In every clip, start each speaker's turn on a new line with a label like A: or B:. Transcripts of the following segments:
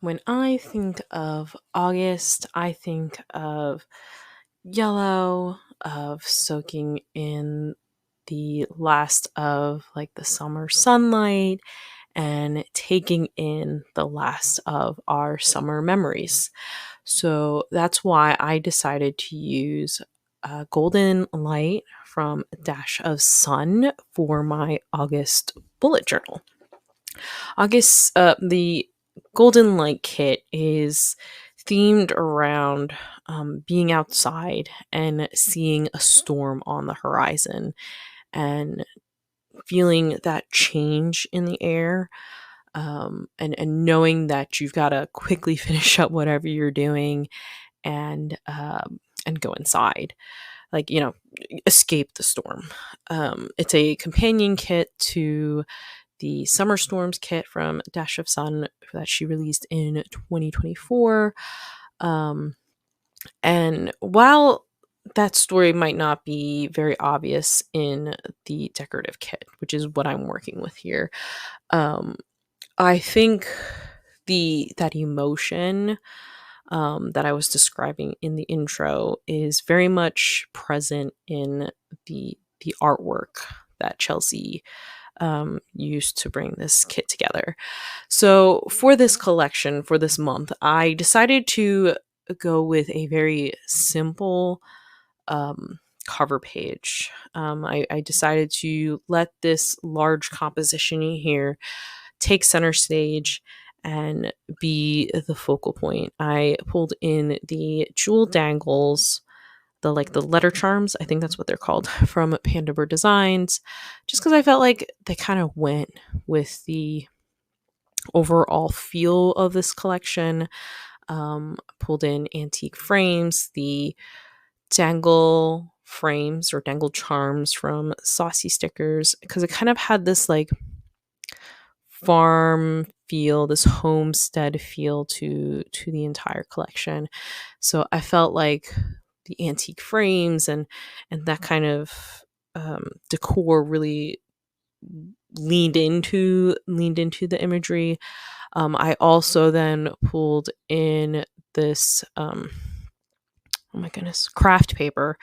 A: When I think of August, I think of yellow, of soaking in the last of like the summer sunlight and taking in the last of our summer memories. So that's why I decided to use golden light from a dash of sun for my August bullet journal. The Golden Light kit is themed around being outside and seeing a storm on the horizon and feeling that change in the air, and knowing that you've got to quickly finish up whatever you're doing and go inside, like, escape the storm. It's a companion kit to the Summer Storms kit from Dash of Sun that she released in 2024. And while that story might not be very obvious in the decorative kit, which is what I'm working with here, I think that emotion that I was describing in the intro is very much present in the artwork that Chelsea used to bring this kit together. So for this collection, for this month, I decided to go with a very simple cover page. I decided to let this large composition here take center stage and be the focal point. I pulled in the jewel dangles, the letter charms, I think that's what they're called, from Panda Bird Designs, just because I felt like they kind of went with the overall feel of this collection. Pulled in antique frames, the dangle frames or dangle charms from Saucy Stickers, because it kind of had this like farm feel, this homestead feel to the entire collection. So I felt like the antique frames and that kind of decor really leaned into the imagery. I also then pulled in this oh my goodness, craft paper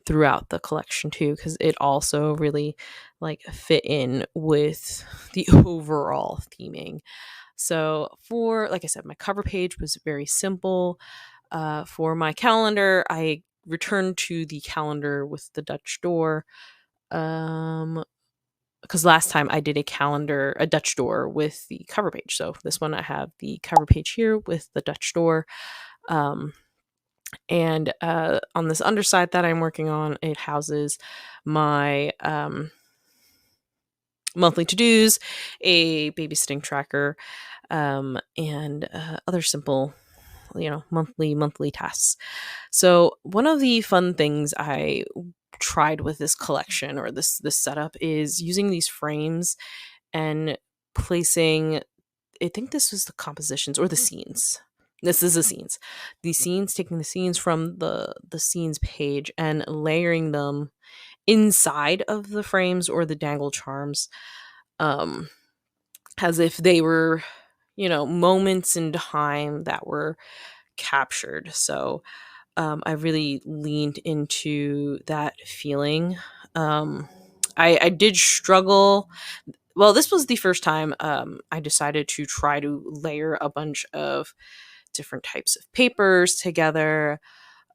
A: throughout the collection too, because it also really like fit in with the overall theming. So for, like I said, my cover page was very simple. For my calendar, I returned to the calendar with the Dutch door. Because last time I did a Dutch door with the cover page. So this one I have the cover page here with the Dutch door. And on this underside that I'm working on, it houses my monthly to-dos, a babysitting tracker, and other simple, monthly tasks. So one of the fun things I tried with this collection or this setup is using these frames and placing, I think this was the compositions or the scenes. This is the scenes. The scenes, taking the scenes from the scenes page and layering them inside of the frames or the dangle charms, um, as if they were, moments in time that were captured. So I really leaned into that feeling. I did struggle. Well, this was the first time I decided to try to layer a bunch of different types of papers together.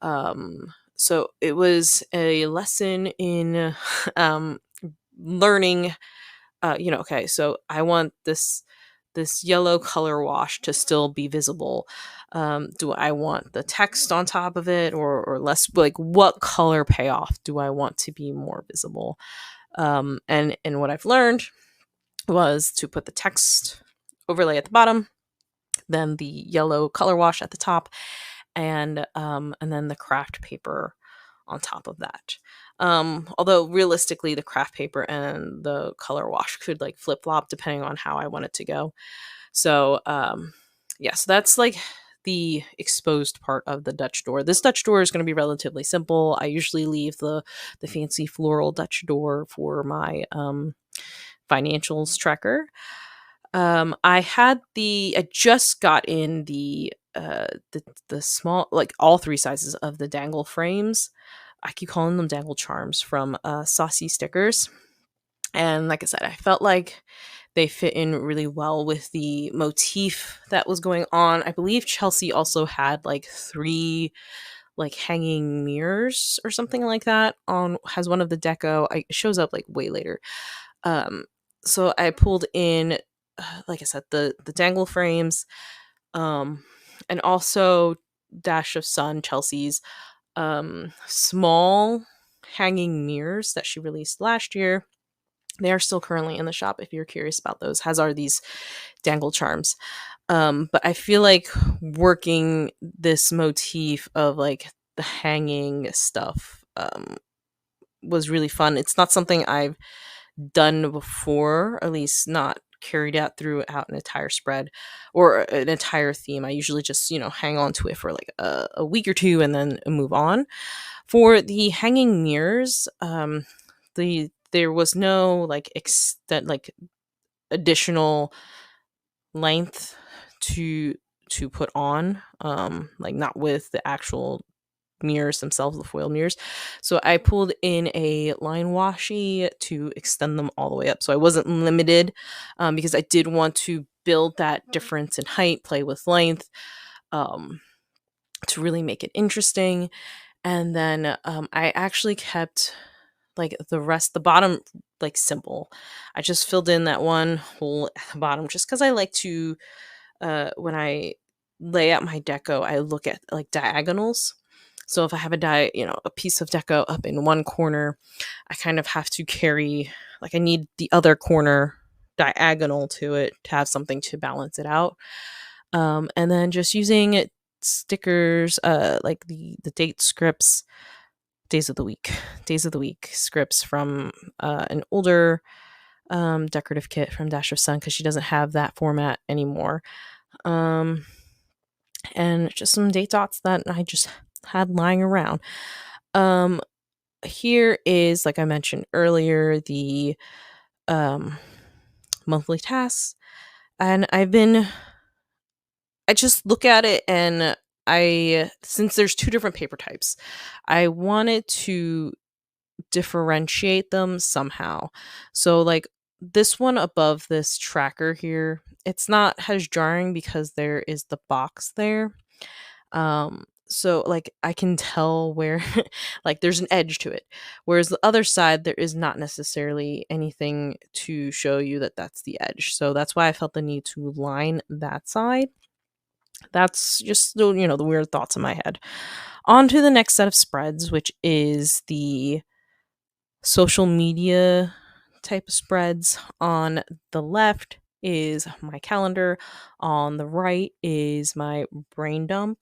A: So it was a lesson in learning. Okay, so I want this yellow color wash to still be visible. Do I want the text on top of it or less? Like, what color payoff do I want to be more visible? And what I've learned was to put the text overlay at the bottom, then the yellow color wash at the top, and then the craft paper on top of that. Although realistically, the craft paper and the color wash could like flip flop depending on how I want it to go. So so that's like the exposed part of the Dutch door. This Dutch door is going to be relatively simple. I usually leave the fancy floral Dutch door for my financials tracker. I just got in the small, like, all 3 sizes of the dangle frames. I keep calling them dangle charms from, Saucy Stickers, and like I said, I felt like they fit in really well with the motif that was going on. I believe Chelsea also had, like, 3, like, hanging mirrors or something like that on has one of the deco. It shows up, like, way later. Um, so I pulled in, like I said, the dangle frames, um, and also Dash of Sun, Chelsea's small hanging mirrors that she released last year. They are still currently in the shop if you're curious about those. Has are these dangle charms. But I feel like working this motif of, like, the hanging stuff was really fun. It's not something I've done before, at least not carried out throughout an entire spread or an entire theme. I usually just, hang on to it for like a week or two and then move on. For the hanging mirrors, there was no, like, extent, like, additional length to put on, like, not with the actual mirrors themselves, the foil mirrors. So I pulled in a line washi to extend them all the way up. So I wasn't limited, because I did want to build that difference in height, play with length, um, to really make it interesting. And then I actually kept, like, the bottom, like, simple. I just filled in that one hole at the bottom just because I like to, when I lay out my deco, I look at, like, diagonals. So if I have a piece of deco up in one corner, I kind of have to carry, like, I need the other corner diagonal to it to have something to balance it out. And then just using stickers, like the date scripts, days of the week scripts from an older decorative kit from Dash of Sun because she doesn't have that format anymore. Um, and just some date dots that I just had lying around. Um, Here is, like I mentioned earlier, the um, monthly tasks, and I just look at it, and since there's 2 different paper types, I wanted to differentiate them somehow. So, like, this one above this tracker here, it's not as jarring because there is the box there. So, like, I can tell where like, there's an edge to it. Whereas the other side, there is not necessarily anything to show you that that's the edge. So that's why I felt the need to line that side. That's just the weird thoughts in my head. On to the next set of spreads, which is the social media type of spreads. On the left is my calendar. On the right is my brain dump.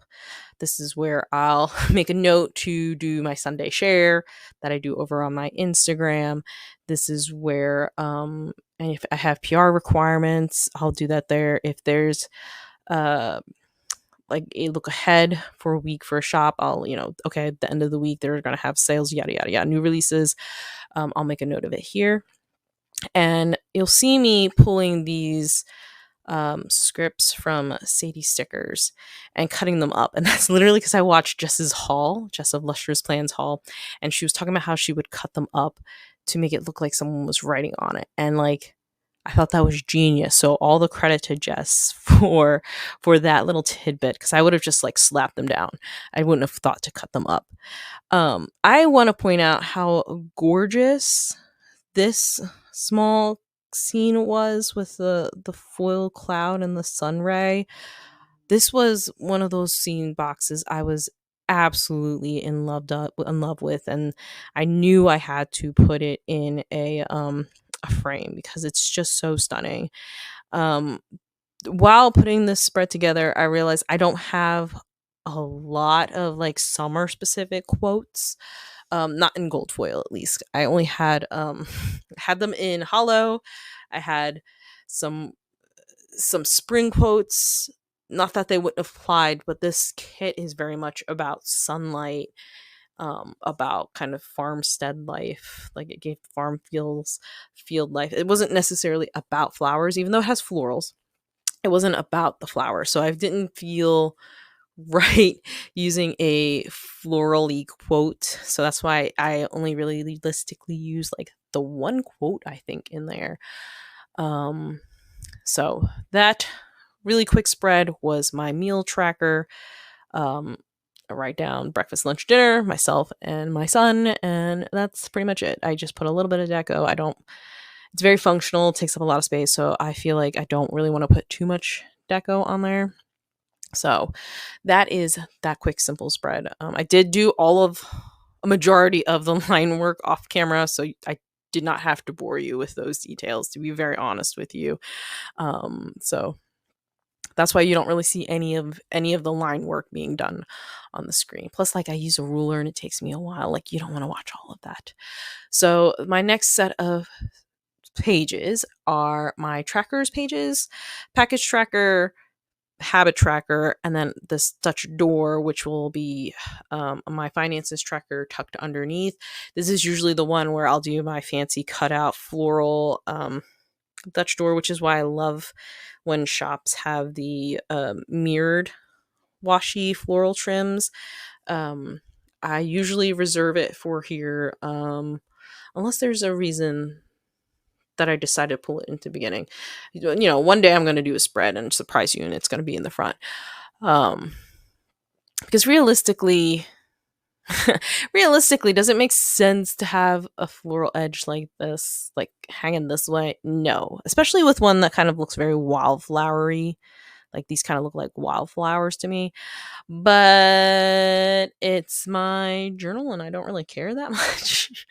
A: This is where I'll make a note to do my Sunday share that I do over on my Instagram. This is where, and if I have PR requirements, I'll do that there. If there's uh like a look ahead for a week for a shop, I'll, okay, at the end of the week they're gonna have sales, yada yada yada, new releases. I'll make a note of it here. And you'll see me pulling these scripts from Sadie Stickers and cutting them up. And that's literally because I watched Jess of Lustrous Plans haul, and she was talking about how she would cut them up to make it look like someone was writing on it. And, like, I thought that was genius. So all the credit to Jess for that little tidbit, because I would have just, like, slapped them down. I wouldn't have thought to cut them up. I want to point out how gorgeous this small scene was with the foil cloud and the sun ray. This was one of those scene boxes I was absolutely in love with, and I knew I had to put it in a frame because it's just so stunning. Um while putting this spread together, I realized I don't have a lot of, like, summer specific quotes, not in gold foil at least. I only had had them in hollow. I had some spring quotes, not that they wouldn't have applied, but this kit is very much about sunlight, about kind of farmstead life. Like it gave field life. It wasn't necessarily about flowers, even though it has florals. It wasn't about the flowers. So I didn't feel right using a florally quote. So that's why I only really realistically use like the one quote I think in there. Um, so that really quick spread was my meal tracker. I write down breakfast, lunch, dinner, myself and my son, and that's pretty much it. I just put a little bit of deco. I don't, it's very functional, takes up a lot of space, so I feel like I don't really want to put too much deco on there. So that is that quick, simple spread. I did do a majority of the line work off camera, so I did not have to bore you with those details, to be very honest with you. So that's why you don't really see any of the line work being done on the screen. Plus, like I use a ruler and it takes me a while. Like you don't want to watch all of that. So my next set of pages are my trackers pages, package tracker, habit tracker, and then this Dutch door, which will be my finances tracker tucked underneath. This is usually the one where I'll do my fancy cutout floral Dutch door, which is why I love when shops have the mirrored washi floral trims. Um, I usually reserve it for here, unless there's a reason that I decided to pull it into the beginning. One day I'm going to do a spread and surprise you, and it's going to be in the front. Um, because realistically, does it make sense to have a floral edge like this, like hanging this way? No, especially with one that kind of looks very wildflowery. Like these kind of look like wildflowers to me. But it's my journal and I don't really care that much.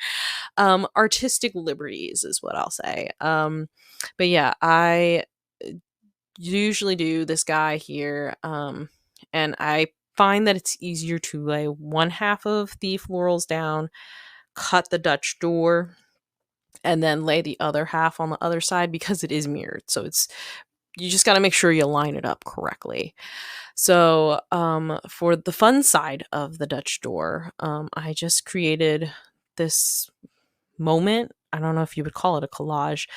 A: Artistic liberties is what I'll say. But yeah, I usually do this guy here. And I find that it's easier to lay one half of the florals down, cut the Dutch door, and then lay the other half on the other side because it is mirrored. So you just got to make sure you line it up correctly. So, for the fun side of the Dutch door, I just created this moment. I don't know if you would call it a collage,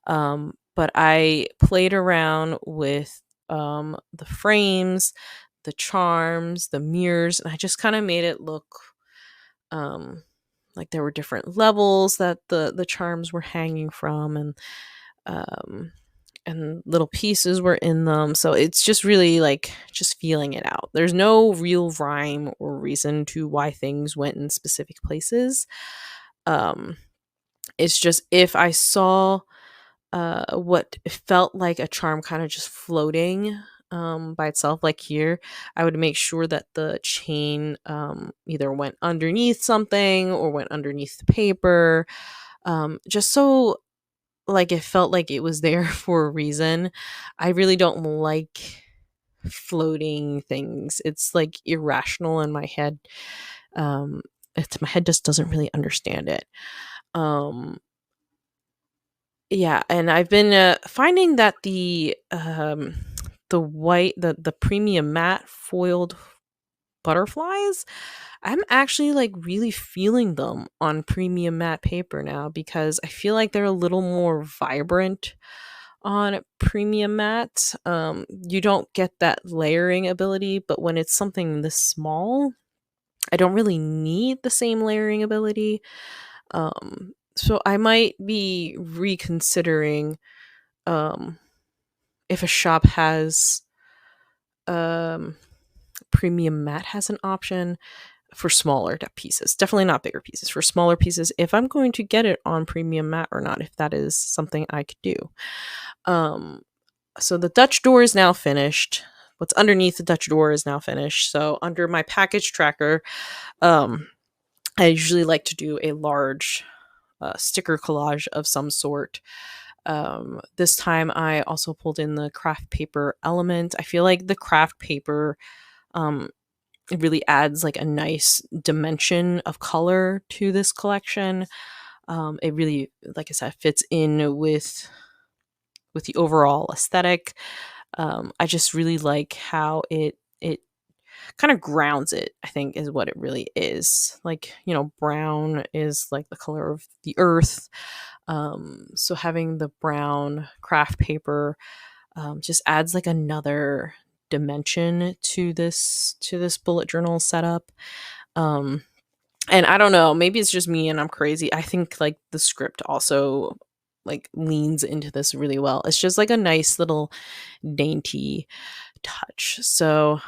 A: but I played around with the frames, the charms, the mirrors, and I just kind of made it look um, like there were different levels that the charms were hanging from, um, and little pieces were in them. So it's just really like just feeling it out. There's no real rhyme or reason to why things went in specific places. Um, it's just if I saw what felt like a charm kind of just floating by itself, like here, I would make sure that the chain either went underneath something or went underneath the paper, just so like it felt like it was there for a reason. I really don't like floating things. It's like irrational in my head. My head just doesn't really understand it. Um yeah, and I've been finding that the premium matte foiled butterflies, I'm actually like really feeling them on premium matte paper now because I feel like they're a little more vibrant on premium matte. You don't get that layering ability, but when it's something this small, I don't really need the same layering ability. So I might be reconsidering um, if a shop has um, premium matte has an option for smaller pieces. Definitely not bigger pieces. For smaller pieces, if I'm going to get it on premium matte or not, if that is something I could do. Um, so the Dutch door is now finished. What's underneath the Dutch door is now finished. So under my package tracker, um, I usually like to do a large sticker collage of some sort. This time I also pulled in the craft paper element. I feel like the craft paper um, it really adds like a nice dimension of color to this collection. It really, like I said, fits in with the overall aesthetic. I just really like how it kind of grounds it, I think is what it really is. Like, brown is like the color of the earth. So having the brown craft paper just adds like another dimension to this bullet journal setup. Um, and I don't know, maybe it's just me and I'm crazy. I think like the script also like leans into this really well. It's just like a nice little dainty touch. So,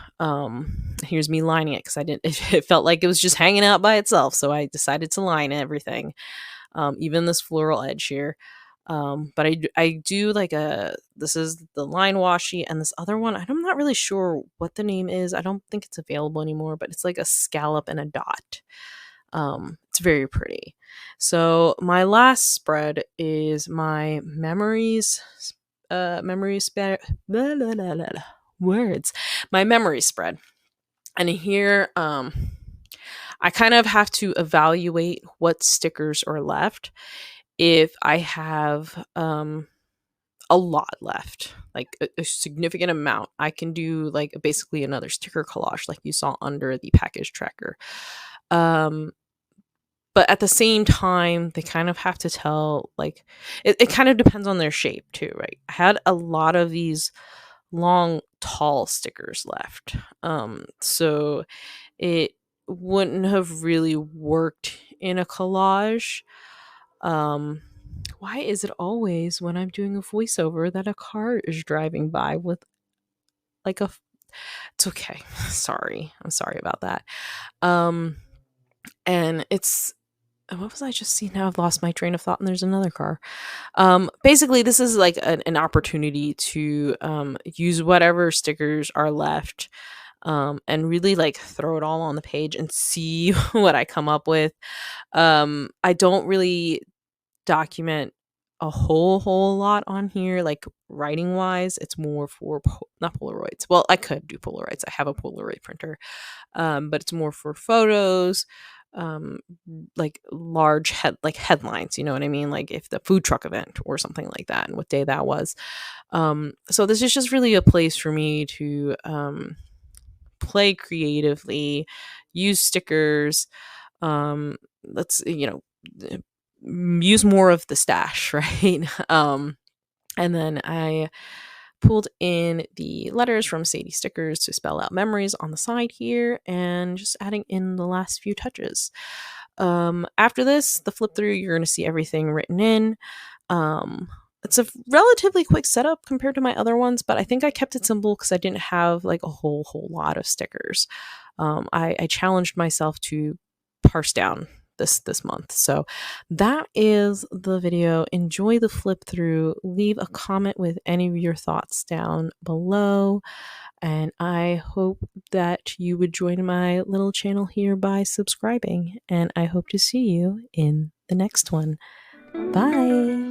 A: here's me lining it because I didn't, it felt like it was just hanging out by itself. So I decided to line everything, even this floral edge here. But I do like this is the line washi, and this other one, I'm not really sure what the name is. I don't think it's available anymore, but it's like a scallop and a dot. It's very pretty. So my last spread is my memory spread, words, my memory spread. And here, I kind of have to evaluate what stickers are left. If I have a lot left, like a significant amount, I can do like basically another sticker collage like you saw under the package tracker. Um, but at the same time, they kind of have to tell, like, it kind of depends on their shape too, right? I had a lot of these long, tall stickers left. So it wouldn't have really worked in a collage. Um, why is it always when I'm doing a voiceover that a car is driving by with like it's okay. Sorry. I'm sorry about that. Um, and it's, what was I just seeing? Now I've lost my train of thought and there's another car. Basically this is like an opportunity to use whatever stickers are left, and really like throw it all on the page and see what I come up with. I don't really document a whole lot on here, like writing wise. It's more for not Polaroids. Well, I could do Polaroids. I have a Polaroid printer, but it's more for photos, um, like large headlines. You know what I mean? Like if the food truck event or something like that, and what day that was. So this is just really a place for me to play creatively, use stickers. Let's use more of the stash, right? And then I pulled in the letters from Sadie Stickers to spell out memories on the side here, and just adding in the last few touches. After this, the flip through, you're going to see everything written in. It's a relatively quick setup compared to my other ones, but I think I kept it simple because I didn't have like a whole lot of stickers. I challenged myself to parse down this month. So that is the video. Enjoy the flip through. Leave a comment with any of your thoughts down below. And I hope that you would join my little channel here by subscribing. And I hope to see you in the next one. Bye.